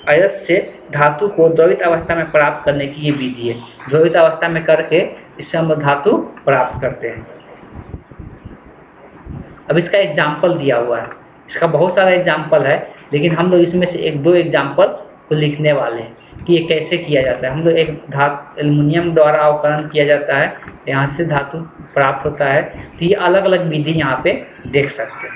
अयस्क से धातु को द्रवित अवस्था में प्राप्त करने की ये विधि है। द्रवित अवस्था में करके इससे हम लोग धातु प्राप्त करते हैं। अब इसका एग्जाम्पल दिया हुआ है, इसका बहुत सारा एग्जाम्पल है, लेकिन हम लोग इसमें से एक दो एग्जाम्पल को लिखने वाले हैं कि ये कैसे किया जाता है। हम लोग एक एल्युमिनियम द्वारा अवकरण किया जाता है, यहाँ से धातु प्राप्त होता है। तो ये अलग अलग विधि यहाँ पे देख सकते हैं।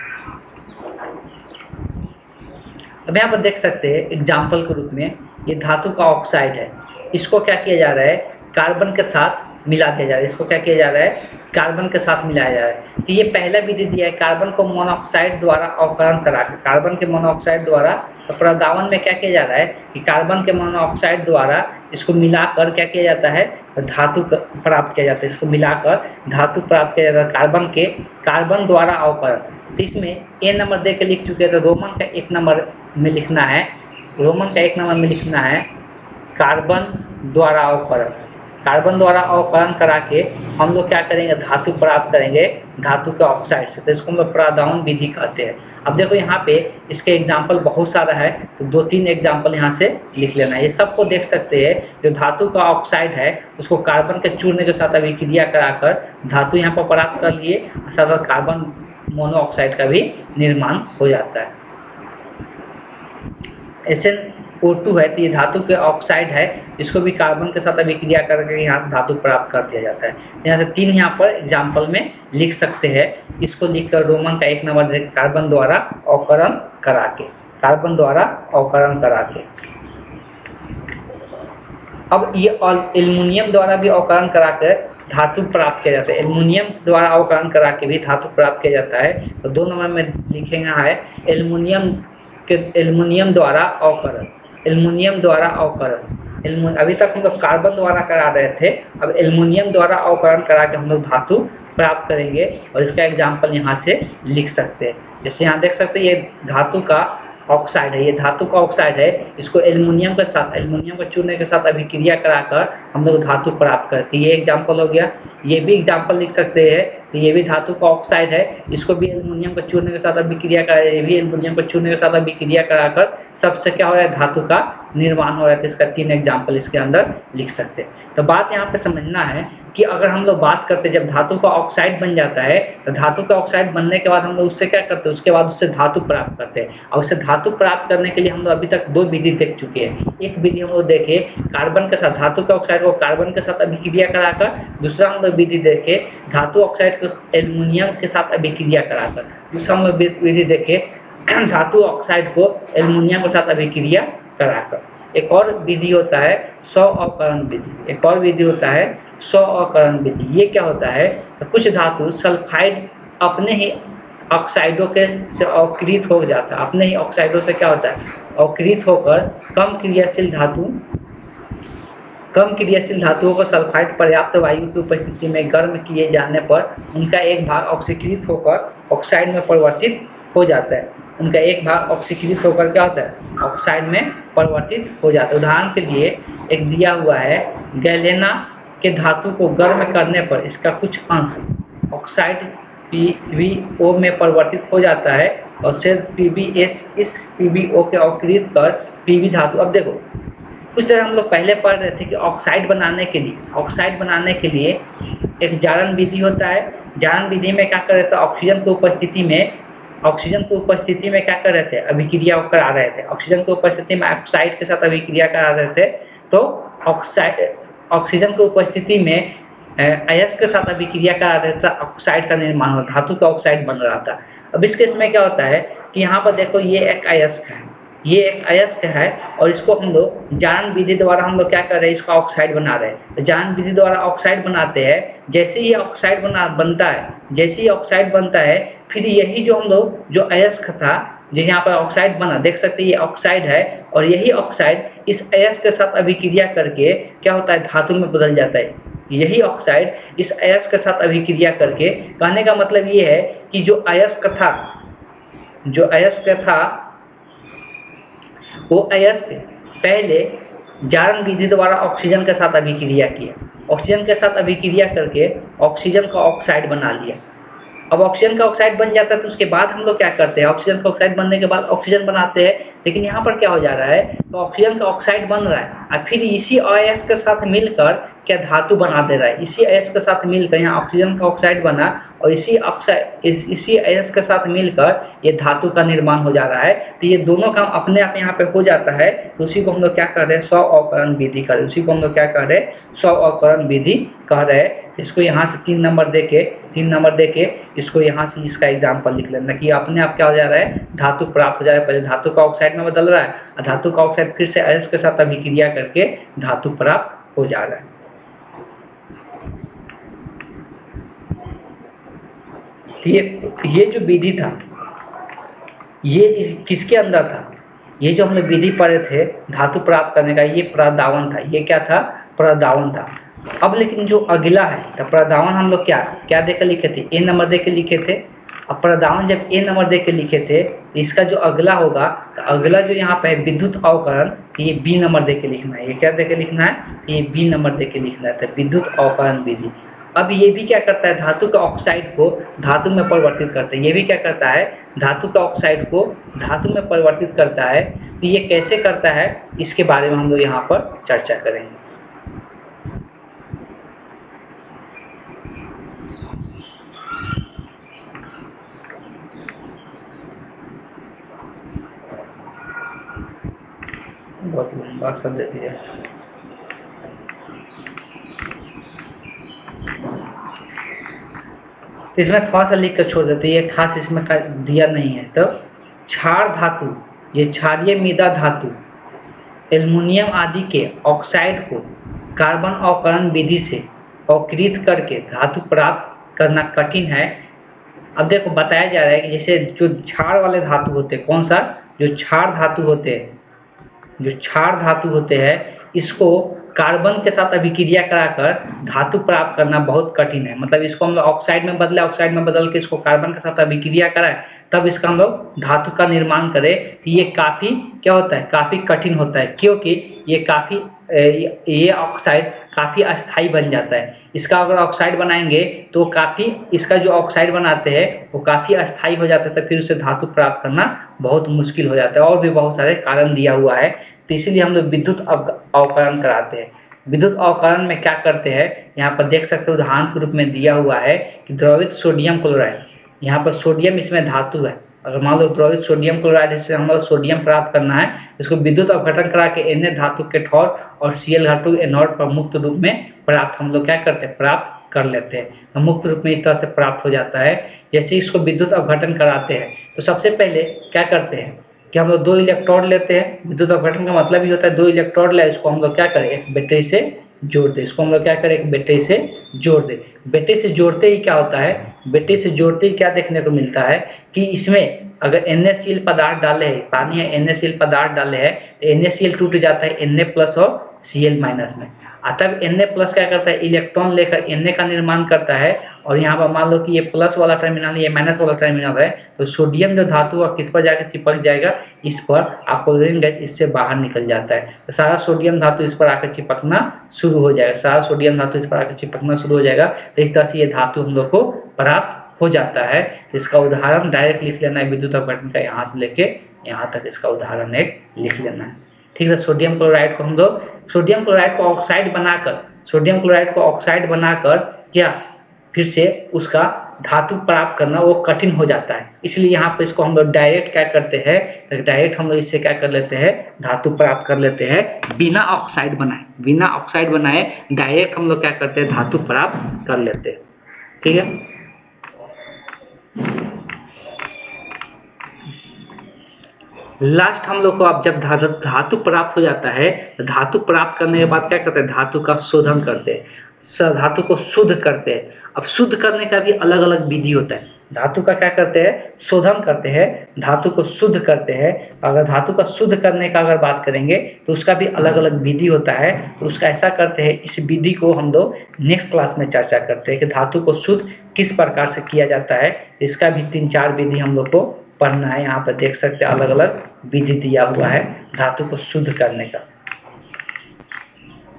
अब यहाँ पर देख सकते हैं एग्जाम्पल के रूप में ये धातु का ऑक्साइड है, इसको क्या किया जा रहा है, कार्बन के साथ मिला दिया जा रहा है। इसको क्या किया जा रहा है, कार्बन के साथ मिलाया जा रहा है। तो ये पहला विधि दिया है, कार्बन को मोनोऑक्साइड द्वारा अवकरण करा के, कार्बन के मोनोऑक्साइड द्वारा। तो प्रदावन में क्या किया जा रहा है कि कार्बन के मोनोऑक्साइड द्वारा इसको मिलाकर क्या किया जाता है, धातु प्राप्त किया जाता है। इसको मिलाकर धातु प्राप्त किया जाता है कार्बन द्वारा अवकरण। तो इसमें ए नंबर दे के लिख चुके हैं, तो रोमन का 1 नंबर में लिखना है, रोमन का 1 नंबर में लिखना है कार्बन द्वारा अवकरण। कार्बन द्वारा अवकरण करा के हम लोग क्या करेंगे, धातु प्राप्त करेंगे धातु के ऑक्साइड से। तो इसको हम लोग प्रदावन विधि कहते हैं। अब देखो यहाँ पे इसके एग्जाम्पल बहुत सारा है, तो 2-3 एग्जाम्पल यहाँ से लिख लेना है। ये सबको देख सकते हैं, जो धातु का ऑक्साइड है उसको कार्बन के चूर्ण के साथ अभिक्रिया कराकर धातु यहाँ पर प्राप्त कर लिए, साथ साथ कार्बन मोनोऑक्साइड का भी निर्माण हो जाता है। SnO2 है, तो ये धातु के ऑक्साइड है, इसको भी कार्बन के साथ अभिक्रिया करके यहाँ धातु प्राप्त कर दिया जाता है। यहाँ से 3 यहाँ पर एग्जाम्पल में लिख सकते हैं। इसको लिखकर रोमन का 1 नंबर कार्बन द्वारा अवकरण करा के, कार्बन द्वारा अवकरण करा के। अब ये एल्युमिनियम द्वारा भी अवकरण करा कर धातु प्राप्त किया जाता है। एल्युमिनियम द्वारा अवकरण करा के भी धातु प्राप्त किया जाता है। तो 2 नंबर में लिखेंगे है एल्युमिनियम द्वारा अवकरण, एल्युमिनियम द्वारा अवकरण। अभी तक हम लोग कार्बन द्वारा करा रहे थे, अब एल्युमिनियम द्वारा अवकरण करा के हम लोग धातु प्राप्त करेंगे, और इसका एग्जाम्पल यहाँ से लिख सकते हैं। जैसे यहाँ देख सकते हैं ये धातु का ऑक्साइड है, ये धातु का ऑक्साइड है, इसको एल्युमिनियम के साथ, एल्युमिनियम के चूर्ण के साथ अभिक्रिया कराकर हम लोग धातु प्राप्त करते हैं। ये एग्जाम्पल हो गया। ये भी एग्जाम्पल लिख सकते हैं, तो ये भी धातु का ऑक्साइड है, इसको भी एल्युमिनियम के चूर्ण के साथ अभिक्रिया करा, ये भी एल्युमिनियम के चूर्ण के साथ अभिक्रिया कराकर सबसे क्या हो रहा है, धातु का निर्माण हो रहा है। तो इसका 3 एग्जाम्पल इसके अंदर लिख सकते हैं। तो बात यहाँ पे समझना है कि अगर हम लोग बात करते हैं जब धातु का ऑक्साइड बन जाता है, तो धातु का ऑक्साइड बनने के बाद हम लोग उससे क्या करते हैं, उसके बाद उससे धातु प्राप्त करते हैं। और उससे धातु प्राप्त करने के लिए हम लोग अभी तक 2 विधि देख चुके हैं। एक विधि हम लोग देखे कार्बन के साथ, धातु के ऑक्साइड को कार्बन के साथ अभिक्रिया कराकर, दूसरा हम लोग विधि देखे धातु ऑक्साइड को एल्युमिनियम के साथ अभिक्रिया कराकर, दूसरा हम लोग विधि देखे धातु ऑक्साइड को एल्युमिनियम के साथ अभिक्रिया कराकर। एक और विधि होता है स्व अवकरण विधि, एक और विधि होता है स्व अवकरण विधि। ये क्या होता है, तो कुछ धातु सल्फाइड अपने ही ऑक्साइडों के से अवकृत हो जाता है, अपने ही ऑक्साइडों से क्या होता है, अवकृत होकर कम क्रियाशील धातुओं को सल्फाइड पर्याप्त वायु की उपस्थिति में गर्म किए जाने पर उनका एक भाग ऑक्सीकृत होकर ऑक्साइड में परिवर्तित हो जाता है। उनका एक भाग ऑक्सीकृत होकर क्या होता है, ऑक्साइड में परिवर्तित हो जाता है। उदाहरण के लिए एक दिया हुआ है, गैलेना के धातु को गर्म करने पर इसका कुछ अंश ऑक्साइड PbO में परिवर्तित हो जाता है और सिर्फ PbS इस PbO के अवकृत कर Pb धातु। अब देखो कुछ तरह हम लोग पहले पढ़ रहे थे कि ऑक्साइड बनाने के लिए एक जारण विधि होता है। जारण विधि में क्या कर रहे थे, ऑक्सीजन की उपस्थिति में क्या कर रहे थे, अभिक्रिया करा रहे थे। ऑक्सीजन की उपस्थिति में ऑक्साइड के साथ अभिक्रिया करा रहे थे, तो ऑक्सीजन की उपस्थिति में अयस्क के साथ अभिक्रिया करा रहे थे, ऑक्साइड का निर्माण हो, धातु का ऑक्साइड बन रहा था। अब इस केस में क्या होता है कि यहाँ पर देखो ये एक अयस्क है, ये एक अयस्क है, और इसको हम लोग जारण विधि द्वारा हम लोग क्या कर रहे हैं, इसका ऑक्साइड बना रहे हैं। तो जारण विधि द्वारा ऑक्साइड बनाते हैं, जैसे ही ऑक्साइड बनता है, फिर यही जो हम लोग जो अयस्क था, जो यहाँ पर ऑक्साइड बना, देख सकते हैं ये ऑक्साइड है, और यही ऑक्साइड इस अयस्क के साथ अभिक्रिया करके क्या होता है, धातु में बदल जाता है। यही ऑक्साइड इस अयस्क के साथ अभिक्रिया करके, कहने का मतलब ये है कि जो अयस्क था वो अयस्क पहले जारन विधि द्वारा ऑक्सीजन के साथ अभिक्रिया किया, ऑक्सीजन के साथ अभिक्रिया करके ऑक्सीजन का ऑक्साइड बना लिया। अब ऑक्सीजन का ऑक्साइड बन जाता है तो उसके बाद हम लोग क्या करते हैं, ऑक्सीजन का ऑक्साइड बनने के बाद ऑक्सीजन बनाते हैं। लेकिन यहाँ पर क्या हो जा रहा है, तो ऑक्सीजन का ऑक्साइड बन रहा है और फिर इसी अयस्क के साथ मिलकर क्या धातु बना दे रहा है। इसी अयस्क के साथ मिलकर यहाँ ऑक्सीजन का ऑक्साइड बना और इसी अयस्क के साथ मिलकर ये धातु का निर्माण हो जा रहा है। तो ये दोनों काम अपने आप यहाँ पे हो जाता है। तो उसी को हम लोग क्या कर रहे हैं, स्व अवकरण विधि कर रहे हैं। उसी को हम लोग क्या कर रहे हैं, स्व अवकरण विधि कह रहे हैं। इसको यहाँ से 3 नंबर दे के इसको यहाँ से इसका एग्जाम्पल लिख लेना कि अपने आप क्या हो जा रहा है, धातु प्राप्त हो जा रहा है। पहले धातु का ऑक्साइड में बदल रहा है और धातु का ऑक्साइड फिर से अयस्क के साथ अभिक्रिया करके धातु प्राप्त हो जा रहा है। ये जो विधि था ये किसके अंदर था, ये जो हमने विधि पढ़े थे धातु प्राप्त करने का, ये प्रदावन था। ये क्या था, प्रदावन था। अब लेकिन जो अगला है, तो प्रदावन हम लोग क्या देकर लिखे थे, ए नंबर दे के लिखे थे। अब प्रदावन जब ए नंबर दे के लिखे थे तो इसका जो अगला होगा, तो अगला जो यहाँ पे विद्युत अवकरण, ये बी नंबर दे के लिखना है। ये क्या दे के लिखना है, ये बी नंबर दे के लिखना है, तो विद्युत अवकरण विधि। अब ये भी क्या करता है, धातु का ऑक्साइड को धातु में परिवर्तित करता है। ये भी क्या करता है, धातु का ऑक्साइड को धातु में परिवर्तित करता है। तो ये कैसे करता है, इसके बारे में हम लोग यहाँ पर चर्चा करेंगे। बहुत लंबा सा दे दिया। इसमें थोड़ा सा लिख कर छोड़ देते, ये खास इसमें दिया नहीं है। तो क्षार धातु, ये क्षारीय मृदा धातु एल्युमिनियम आदि के ऑक्साइड को कार्बन अवकरण विधि से अवकृत करके धातु प्राप्त करना कठिन है। अब देखो बताया जा रहा है कि जैसे जो क्षार वाले धातु होते हैं, कौन सा, जो क्षार धातु होते हैं, जो क्षार धातु होते हैं, इसको कार्बन के साथ अभिक्रिया कराकर धातु प्राप्त करना बहुत कठिन है। मतलब इसको हम लोग ऑक्साइड में बदले, ऑक्साइड में बदल के इसको कार्बन के साथ अभिक्रिया कराएं, तब इसका हम लोग धातु का निर्माण करें। तो ये काफ़ी क्या होता है, काफ़ी कठिन होता है, क्योंकि ये ऑक्साइड काफ़ी अस्थायी बन जाता है। इसका अगर ऑक्साइड बनाएंगे तो काफ़ी, इसका जो ऑक्साइड बनाते हैं वो काफ़ी अस्थायी हो जाता है, तो फिर उसे धातु प्राप्त करना बहुत मुश्किल हो जाता है। और भी बहुत सारे कारण दिया हुआ है, तो इसीलिए हम लोग विद्युत अवकरण कराते हैं। विद्युत अवकरण में क्या करते हैं, यहाँ पर देख सकते हो उदाहरण के रूप में दिया हुआ है कि द्रवित सोडियम क्लोराइड, यहाँ पर सोडियम इसमें धातु है। अगर मान लो द्रवित सोडियम क्लोराइड से हम लोग सोडियम प्राप्त करना है, इसको विद्युत अपघटन करा के Na धातु के ठोर और Cl धातु एनोड पर मुक्त रूप में प्राप्त हम लोग क्या करते हैं, प्राप्त कर लेते हैं। तो मुक्त रूप में इस तरह से प्राप्त हो जाता है। जैसे इसको विद्युत अपघटन कराते हैं तो सबसे पहले क्या करते हैं कि हम लोग 2 इलेक्ट्रोड लेते हैं। विद्युत अपघटन का मतलब ही होता है 2 इलेक्ट्रोड ले, इसको हम लोग क्या करें, एक बैटरी से जोड़ दे। इसको हम लोग क्या करें, एक बैटरी से जोड़ दे। बैटरी से जोड़ते ही क्या होता है, बैटरी से जोड़ते ही क्या देखने को मिलता है कि इसमें अगर NaCl पदार्थ डाले हैं, पानी है NaCl पदार्थ डाले हैं, तो NaCl टूट जाता है Na प्लस और Cl माइनस में। तब Na प्लस क्या करता है, इलेक्ट्रॉन लेकर Na का निर्माण करता है। और यहाँ पर मान लो कि ये प्लस वाला टर्मिनल, ये माइनस वाला टर्मिनल है, तो सोडियम जो धातु है किस पर जाकर चिपक जाएगा, इस पर। आपको गैस इससे बाहर निकल जाता है, तो सारा सोडियम धातु इस पर आकर चिपकना शुरू हो जाएगा। सारा सोडियम धातु इस पर आकर चिपकना शुरू हो जाएगा। तो इस तरह से ये धातु हम लोग को प्राप्त हो जाता है। इसका उदाहरण डायरेक्ट लिख लेना है, विद्युत अपघटन का यहाँ से लेके यहाँ तक इसका उदाहरण एक लिख लेना है। ठीक है। सोडियम क्लोराइड को हम लोग, सोडियम क्लोराइड को ऑक्साइड बनाकर क्या फिर से उसका धातु प्राप्त करना वो कठिन हो जाता है। इसलिए यहाँ पर इसको हम लोग डायरेक्ट क्या करते हैं, तो डायरेक्ट हम लोग इससे क्या कर लेते हैं, धातु प्राप्त कर लेते हैं, बिना ऑक्साइड बनाए डायरेक्ट हम लोग क्या करते हैं, धातु प्राप्त कर लेते हैं। ठीक है। लास्ट हम लोग को अब जब धातु प्राप्त हो जाता है, तो धातु प्राप्त करने के बाद क्या करते हैं, धातु का शोधन करते हैं, धातु को शुद्ध करते हैं। अब शुद्ध करने का भी अलग अलग विधि होता है। धातु का क्या करते हैं, शोधन करते हैं, धातु को शुद्ध करते हैं। अगर धातु का शुद्ध करने का अगर बात करेंगे तो उसका भी अलग अलग विधि होता है, तो उसका ऐसा करते हैं, इस विधि को हम लोग नेक्स्ट क्लास में चर्चा करते हैं कि धातु को शुद्ध किस प्रकार से किया जाता है। इसका भी 3-4 विधि हम लोग को पढ़ना है। यहाँ पर देख सकते हैं अलग अलग विधि दिया हुआ है धातु को शुद्ध करने का।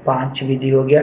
5 विधि हो गया,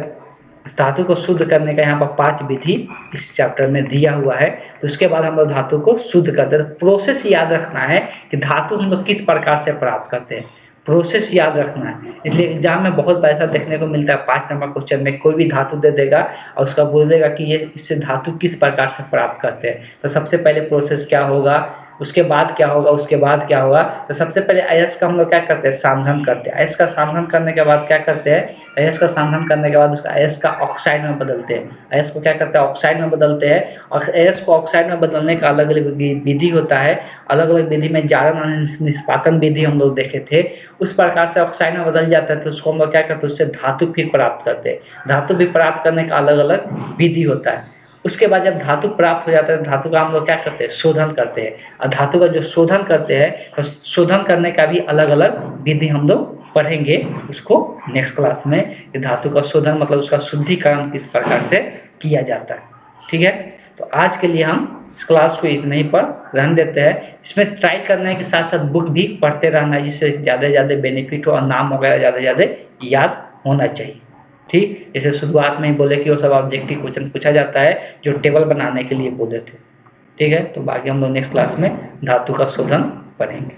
धातु को शुद्ध करने का यहाँ पर 5 विधि इस चैप्टर में दिया हुआ है। तो उसके बाद हम लोग धातु को शुद्ध करते हैं। प्रोसेस याद रखना है कि धातु हम लोग किस प्रकार से प्राप्त करते हैं, प्रोसेस याद रखना है। इसलिए एग्जाम में बहुत बार ऐसा देखने को मिलता है, 5 नंबर क्वेश्चन में कोई भी धातु दे देगा और उसका बोलेगा कि ये इससे धातु किस प्रकार से प्राप्त करते हैं। तो सबसे पहले प्रोसेस क्या होगा, उसके बाद क्या होगा, उसके बाद क्या होगा। तो सबसे पहले अयस्क का हम लोग क्या करते हैं, सांधन करते हैं। अयस्क का सांधन करने के बाद क्या करते हैं, अयस्क का सांधन करने के बाद उसका अयस्क का ऑक्साइड में बदलते हैं। अयस्क को क्या करते हैं, ऑक्साइड में बदलते हैं। और अयस्क को ऑक्साइड में बदलने का अलग अलग विधि होता है। अलग अलग विधि में जारन निष्पादन विधि हम लोग देखे थे। उस प्रकार से ऑक्साइड में बदल जाता है तो उसको हम लोग क्या करते हैं, उससे धातु फिर प्राप्त करते हैं। धातु भी प्राप्त करने का अलग अलग विधि होता है। उसके बाद जब धातु प्राप्त हो जाता है, धातु का हम लोग क्या करते हैं, शोधन करते हैं। और धातु का जो शोधन करते हैं, तो शोधन करने का भी अलग अलग विधि हम लोग पढ़ेंगे उसको नेक्स्ट क्लास में, कि धातु का शोधन मतलब उसका शुद्धिकरण किस प्रकार से किया जाता है। ठीक है, तो आज के लिए हम इस क्लास को इतना ही पर रहने देते हैं। इसमें ट्राई करने के साथ साथ बुक भी पढ़ते रहना है, जिससे ज़्यादा से ज़्यादा बेनिफिट हो और नाम वगैरह ज़्यादा से ज़्यादा याद होना चाहिए। ठीक, जैसे शुरुआत में ही बोले कि वो सब ऑब्जेक्टिव क्वेश्चन पूछा जाता है जो टेबल बनाने के लिए बोले थे। ठीक है, तो बाकी हम लोग नेक्स्ट क्लास में धातु का शोधन पढ़ेंगे।